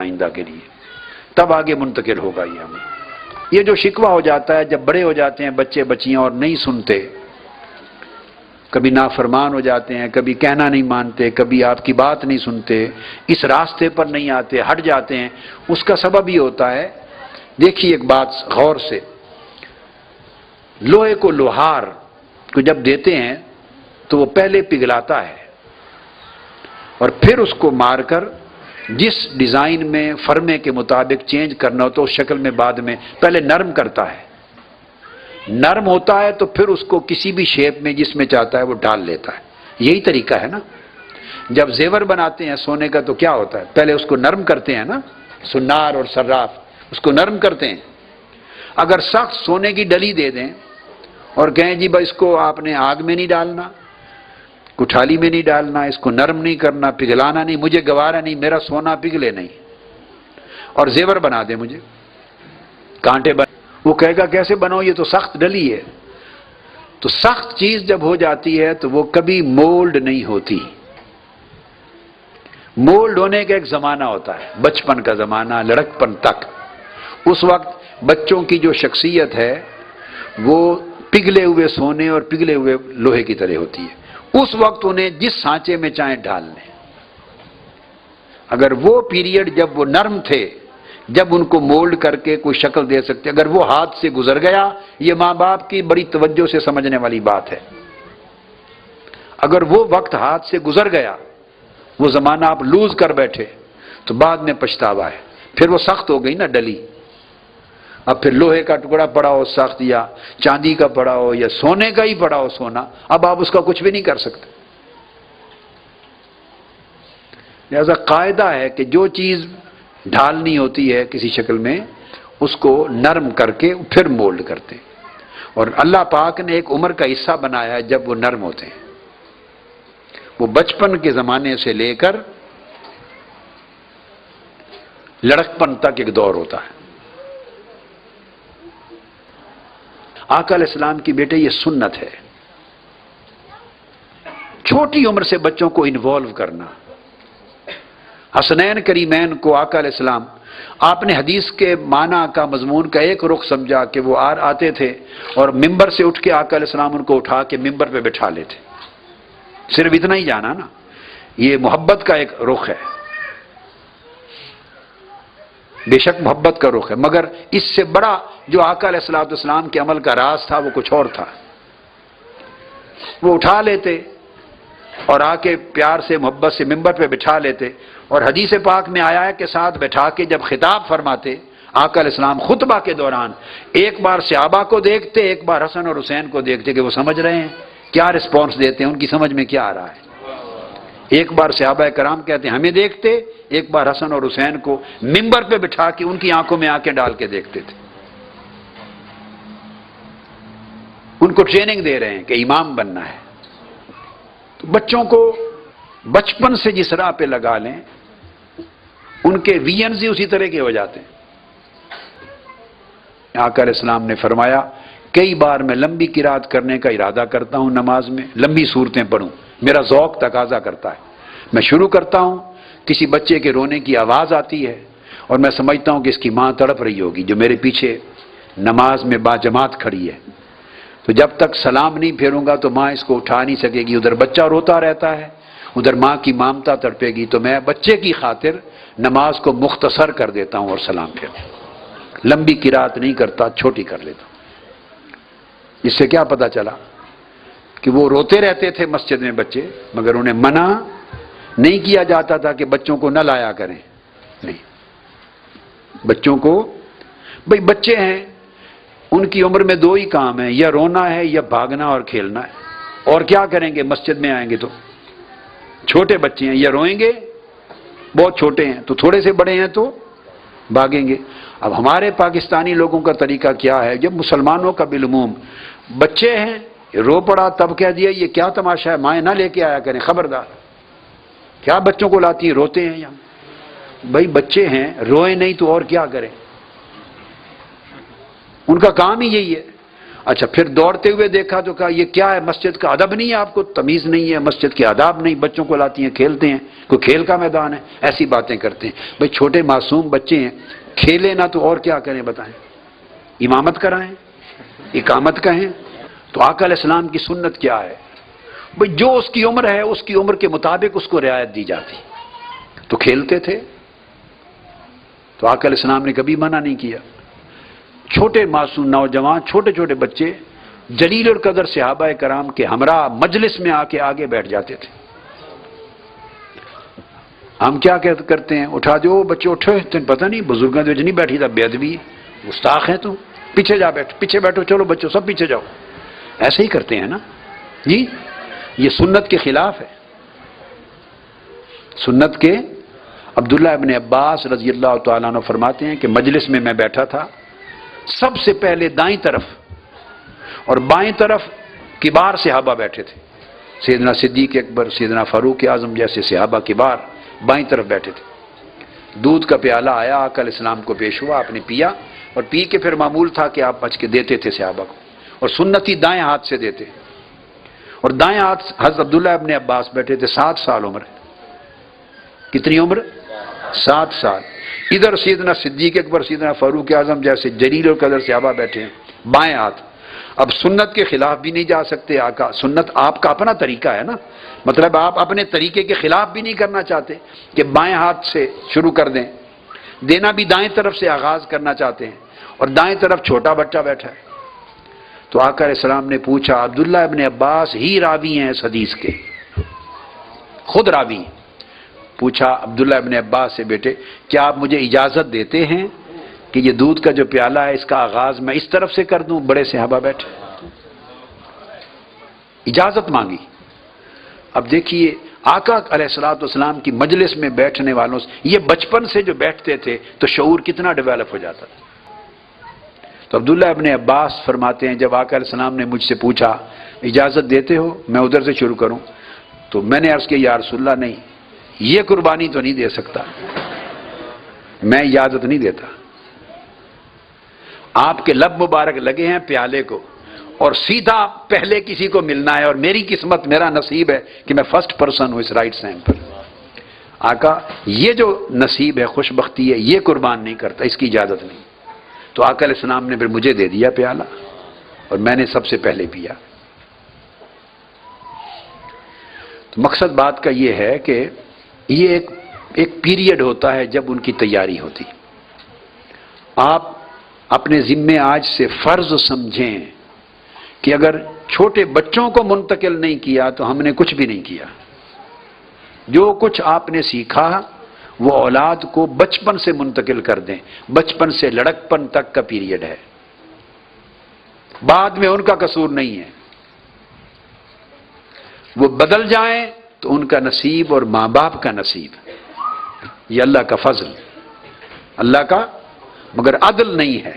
آئندہ کے لیے، تب آگے منتقل ہوگا یہ ہمیں۔ یہ جو شکوہ ہو جاتا ہے جب بڑے ہو جاتے ہیں بچے بچیاں اور نہیں سنتے، کبھی نافرمان ہو جاتے ہیں، کبھی کہنا نہیں مانتے، کبھی آپ کی بات نہیں سنتے، اس راستے پر نہیں آتے، ہٹ جاتے ہیں، اس کا سبب یہ ہوتا ہے۔ دیکھیے ایک بات غور سے، لوہے کو لوہار کو جب دیتے ہیں تو وہ پہلے پگھلاتا ہے اور پھر اس کو مار کر جس ڈیزائن میں فرمے کے مطابق چینج کرنا ہو تو اس شکل میں بعد میں پہلے نرم کرتا ہے، نرم ہوتا ہے تو پھر اس کو کسی بھی شیپ میں جس میں چاہتا ہے وہ ڈال لیتا ہے۔ یہی طریقہ ہے نا، جب زیور بناتے ہیں سونے کا تو کیا ہوتا ہے، پہلے اس کو نرم کرتے ہیں نا، سنار اور صراف اس کو نرم کرتے ہیں۔ اگر سخت سونے کی ڈلی دے دیں اور کہیں جی بھائی اس کو آپ نے آگ میں نہیں ڈالنا، کٹھالی میں نہیں ڈالنا، اس کو نرم نہیں کرنا، پگھلانا نہیں، مجھے گوارا نہیں، میرا سونا پگھلے نہیں، اور زیور بنا دے مجھے کانٹے بنا، وہ کہے گا کیسے بناؤ، یہ تو سخت ڈلی ہے۔ تو سخت چیز جب ہو جاتی ہے تو وہ کبھی مولڈ نہیں ہوتی۔ مولڈ ہونے کا ایک زمانہ ہوتا ہے، بچپن کا زمانہ، لڑکپن تک۔ اس وقت بچوں کی جو شخصیت ہے وہ پگھلے ہوئے سونے اور پگھلے ہوئے لوہے کی طرح ہوتی ہے۔ اس وقت انہیں جس سانچے میں چاہیں ڈال لیں۔ اگر وہ پیریڈ جب وہ نرم تھے، جب ان کو مولڈ کر کے کوئی شکل دے سکتے، اگر وہ ہاتھ سے گزر گیا، یہ ماں باپ کی بڑی توجہ سے سمجھنے والی بات ہے، اگر وہ وقت ہاتھ سے گزر گیا، وہ زمانہ آپ لوز کر بیٹھے تو بعد میں پچھتاوا ہے، پھر وہ سخت ہو گئی نا ڈلی۔ اب پھر لوہے کا ٹکڑا پڑا ہو سخت، یا چاندی کا پڑا ہو، یا سونے کا ہی پڑا ہو سونا، اب آپ اس کا کچھ بھی نہیں کر سکتے۔ لہذا قاعدہ ہے کہ جو چیز ڈھالنی ہوتی ہے کسی شکل میں اس کو نرم کر کے پھر مولڈ کرتے ہیں، اور اللہ پاک نے ایک عمر کا حصہ بنایا ہے جب وہ نرم ہوتے ہیں۔ وہ بچپن کے زمانے سے لے کر لڑکپن تک ایک دور ہوتا ہے۔ آقا علیہ السلام کی بیٹے یہ سنت ہے، چھوٹی عمر سے بچوں کو انوالو کرنا۔ حسنین کریمین کو آقا علیہ السلام، آپ نے حدیث کے معنی کا مضمون کا ایک رخ سمجھا کہ وہ آتے تھے اور ممبر سے اٹھ کے آقا علیہ السلام ان کو اٹھا کے ممبر پہ بٹھا لیتے، صرف اتنا ہی جانا نا، یہ محبت کا ایک رخ ہے، بے شک محبت کا رخ ہے، مگر اس سے بڑا جو آقا علیہ السلام کے عمل کا راز تھا وہ کچھ اور تھا۔ وہ اٹھا لیتے اور آ کے پیار سے محبت سے ممبر پہ بٹھا لیتے، اور حدیث پاک میں آیا ہے کہ ساتھ بٹھا کے جب خطاب فرماتے آقا علیہ السلام خطبہ کے دوران، ایک بار صحابہ کو دیکھتے، ایک بار حسن اور حسین کو دیکھتے کہ وہ سمجھ رہے ہیں، کیا رسپانس دیتے ہیں، ان کی سمجھ میں کیا آ رہا ہے۔ ایک بار صحابہ کرام کہتے ہیں ہمیں دیکھتے، ایک بار حسن اور حسین کو ممبر پہ بٹھا کے ان کی آنکھوں میں آ کے ڈال کے دیکھتے تھے۔ ان کو ٹریننگ دے رہے ہیں کہ امام بننا ہے۔ تو بچوں کو بچپن سے جس راہ پہ لگا لیں ان کے ویژنز ہی اسی طرح کے ہو جاتے ہیں۔ آقا علیہ السلام نے فرمایا کئی بار میں لمبی قرات کرنے کا ارادہ کرتا ہوں، نماز میں لمبی صورتیں پڑھوں، میرا ذوق تقاضا کرتا ہے، میں شروع کرتا ہوں، کسی بچے کے رونے کی آواز آتی ہے اور میں سمجھتا ہوں کہ اس کی ماں تڑپ رہی ہوگی جو میرے پیچھے نماز میں باجماعت کھڑی ہے، تو جب تک سلام نہیں پھیروں گا تو ماں اس کو اٹھا نہیں سکے گی، ادھر بچہ روتا رہتا ہے، ادھر ماں کی مامتا تڑپے گی، تو میں بچے کی خاطر نماز کو مختصر کر دیتا ہوں اور سلام پھیرتا ہوں، لمبی قرات نہیں کرتا، چھوٹی کر لیتا ہوں۔ اس سے کیا پتا چلا کہ وہ روتے رہتے تھے مسجد میں بچے، مگر انہیں منع نہیں کیا جاتا تھا کہ بچوں کو نہ لایا کریں، نہیں، بچوں کو، بھئی بچے ہیں ان کی عمر میں دو ہی کام ہیں، یا رونا ہے یا بھاگنا اور کھیلنا ہے، اور کیا کریں گے مسجد میں آئیں گے تو؟ چھوٹے بچے ہیں، یا روئیں گے، بہت چھوٹے ہیں تو، تھوڑے سے بڑے ہیں تو بھاگیں گے۔ اب ہمارے پاکستانی لوگوں کا طریقہ کیا ہے، جب مسلمانوں کا بالعموم بچے ہیں، رو پڑا تب کہہ دیا یہ کیا تماشا ہے، مائیں نہ لے کے آیا کریں، خبردار، کیا بچوں کو لاتی ہے، روتے ہیں یہاں، بھائی بچے ہیں روئیں نہیں تو اور کیا کریں، ان کا کام ہی یہی ہے۔ اچھا پھر دوڑتے ہوئے دیکھا تو کہا یہ کیا ہے، مسجد کا ادب نہیں ہے، آپ کو تمیز نہیں ہے، مسجد کے آداب نہیں، بچوں کو لاتی ہیں کھیلتے ہیں، کوئی کھیل کا میدان ہے، ایسی باتیں کرتے ہیں۔ بھئی چھوٹے معصوم بچے ہیں، کھیلے نہ تو اور کیا کریں بتائیں، امامت کرائیں، اقامت کہیں؟ تو آقا علیہ السلام کی سنت کیا ہے؟ بھئی جو اس کی عمر ہے اس کی عمر کے مطابق اس کو رعایت دی جاتی، تو کھیلتے تھے، تو آقا علیہ السلام نے کبھی منع نہیں کیا۔ چھوٹے معصوم نوجوان، چھوٹے چھوٹے بچے جلیل القدر صحابہ کرام کے ہمراہ مجلس میں آ کے آگے بیٹھ جاتے تھے۔ ہم کیا کرتے ہیں، اٹھا دو بچے، اٹھو، تمہیں پتہ نہیں بزرگاں تو نہیں بیٹھی تھا، بے ادبی گستاخ ہیں تم، پیچھے جا بیٹھ، پیچھے بیٹھو، چلو بچوں سب پیچھے جاؤ، ایسے ہی کرتے ہیں نا جی۔ یہ سنت کے خلاف ہے۔ سنت کے عبداللہ ابن عباس رضی اللہ تعالیٰ عنہ فرماتے ہیں کہ مجلس میں بیٹھا تھا، سب سے پہلے دائیں طرف اور بائیں طرف کبار صحابہ بیٹھے تھے، سیدنا صدیق اکبر، سیدنا فاروق اعظم جیسے صحابہ کبار بائیں طرف بیٹھے تھے۔ دودھ کا پیالہ آیا، آقا علیہ السلام کو پیش ہوا، آپ نے پیا، اور پی کے پھر معمول تھا کہ آپ بچ کے دیتے تھے صحابہ کو، اور سنتی دائیں ہاتھ سے دیتے، اور دائیں ہاتھ حضرت عبداللہ ابن عباس بیٹھے تھے، 7 سال عمر، کتنی عمر؟ 7 سال۔ ادھر سیدنا صدیق اکبر، سیدنا فاروق اعظم جیسے جلیل القدر صحابہ بیٹھے ہیں، بائیں ہاتھ۔ اب سنت کے خلاف بھی نہیں جا سکتے، آقا سنت آپ کا اپنا طریقہ ہے نا، مطلب آپ اپنے طریقے کے خلاف بھی نہیں کرنا چاہتے کہ بائیں ہاتھ سے شروع کر دیں، دینا بھی دائیں طرف سے آغاز کرنا چاہتے ہیں، اور دائیں طرف چھوٹا بچہ بیٹھا ہے۔ تو آقا علیہ السلام نے پوچھا، عبداللہ ابن عباس ہی راوی ہیں اس حدیث کے، خود راوی ہیں، پوچھا عبداللہ ابن عباس سے، بیٹے کیا آپ مجھے اجازت دیتے ہیں کہ یہ دودھ کا جو پیالہ ہے اس کا آغاز میں اس طرف سے کر دوں؟ بڑے صحابہ بیٹھے، اجازت مانگی۔ اب دیکھیے آقا علیہ السلام کی مجلس میں بیٹھنے والوں سے، یہ بچپن سے جو بیٹھتے تھے تو شعور کتنا ڈیولپ ہو جاتا تھا۔ تو عبداللہ ابن عباس فرماتے ہیں جب آقا علیہ السلام نے مجھ سے پوچھا اجازت دیتے ہو میں ادھر سے شروع کروں، تو میں نے عرض کیا یا رسول اللہ نہیں، یہ قربانی تو نہیں دے سکتا، میں اجازت نہیں دیتا۔ آپ کے لب مبارک لگے ہیں پیالے کو، اور سیدھا پہلے کسی کو ملنا ہے، اور میری قسمت، میرا نصیب ہے کہ میں فرسٹ پرسن ہوں اس رائٹ سائن پر۔ آقا یہ جو نصیب ہے، خوش بختی ہے، یہ قربان نہیں کرتا، اس کی اجازت نہیں۔ تو آقا علیہ السلام نے پھر مجھے دے دیا پیالہ، اور میں نے سب سے پہلے پیا۔ تو مقصد بات کا یہ ہے کہ یہ ایک پیریڈ ہوتا ہے جب ان کی تیاری ہوتی۔ آپ اپنے ذمے آج سے فرض سمجھیں کہ اگر چھوٹے بچوں کو منتقل نہیں کیا تو ہم نے کچھ بھی نہیں کیا۔ جو کچھ آپ نے سیکھا وہ اولاد کو بچپن سے منتقل کر دیں، بچپن سے لڑکپن تک کا پیریڈ ہے، بعد میں ان کا قصور نہیں ہے۔ وہ بدل جائیں تو ان کا نصیب اور ماں باپ کا نصیب، یہ اللہ کا فضل، اللہ کا، مگر عدل نہیں ہے۔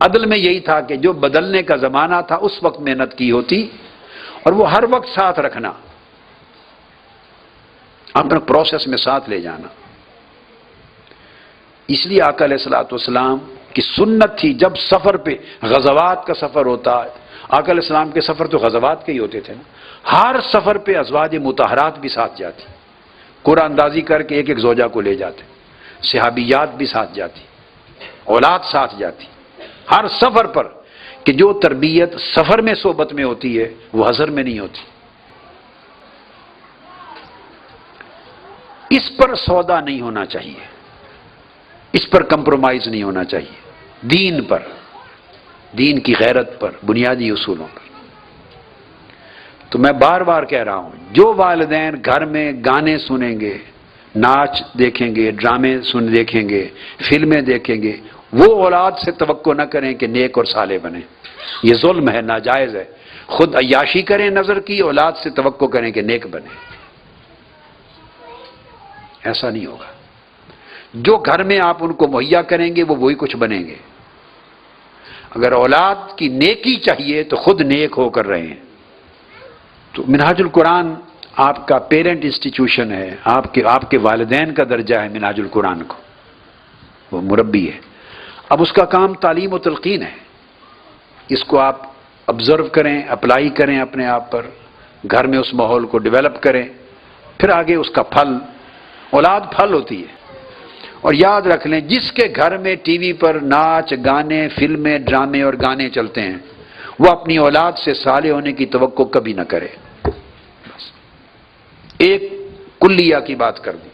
عدل میں یہی تھا کہ جو بدلنے کا زمانہ تھا اس وقت محنت کی ہوتی، اور وہ ہر وقت ساتھ رکھنا، اپنے پروسیس میں ساتھ لے جانا۔ اس لیے آقا علیہ السلام کی سنت تھی جب سفر پہ، غزوات کا سفر ہوتا، آقا علیہ السلام کے سفر تو غزوات کے ہی ہوتے تھے نا، ہر سفر پہ ازواج مطہرات بھی ساتھ جاتی، قرآن اندازی کر کے ایک ایک زوجہ کو لے جاتے، صحابیات بھی ساتھ جاتی، اولاد ساتھ جاتی، ہر سفر پر، کہ جو تربیت سفر میں صحبت میں ہوتی ہے وہ حضر میں نہیں ہوتی۔ اس پر سودا نہیں ہونا چاہیے، اس پر کمپرومائز نہیں ہونا چاہیے، دین پر، دین کی غیرت پر، بنیادی اصولوں پر۔ تو میں بار بار کہہ رہا ہوں، جو والدین گھر میں گانے سنیں گے، ناچ دیکھیں گے، ڈرامے دیکھیں گے، فلمیں دیکھیں گے، وہ اولاد سے توقع نہ کریں کہ نیک اور صالح بنیں، یہ ظلم ہے، ناجائز ہے۔ خود عیاشی کریں نظر کی، اولاد سے توقع کریں کہ نیک بنیں، ایسا نہیں ہوگا۔ جو گھر میں آپ ان کو مہیا کریں گے وہ وہی کچھ بنیں گے۔ اگر اولاد کی نیکی چاہیے تو خود نیک ہو کر رہے ہیں۔ تو منہاج القرآن آپ کا پیرنٹ انسٹیٹیوشن ہے، آپ کے والدین کا درجہ ہے منہاج القرآن کو، وہ مربی ہے۔ اب اس کا کام تعلیم و تلقین ہے، اس کو آپ آبزرو کریں، اپلائی کریں اپنے آپ پر، گھر میں اس ماحول کو ڈیولپ کریں، پھر آگے اس کا پھل، اولاد پھل ہوتی ہے۔ اور یاد رکھ لیں، جس کے گھر میں ٹی وی پر ناچ گانے، فلمیں، ڈرامے اور گانے چلتے ہیں، وہ اپنی اولاد سے صالح ہونے کی توقع کبھی نہ کرے۔ بس ایک کلیہ کی بات کر دی۔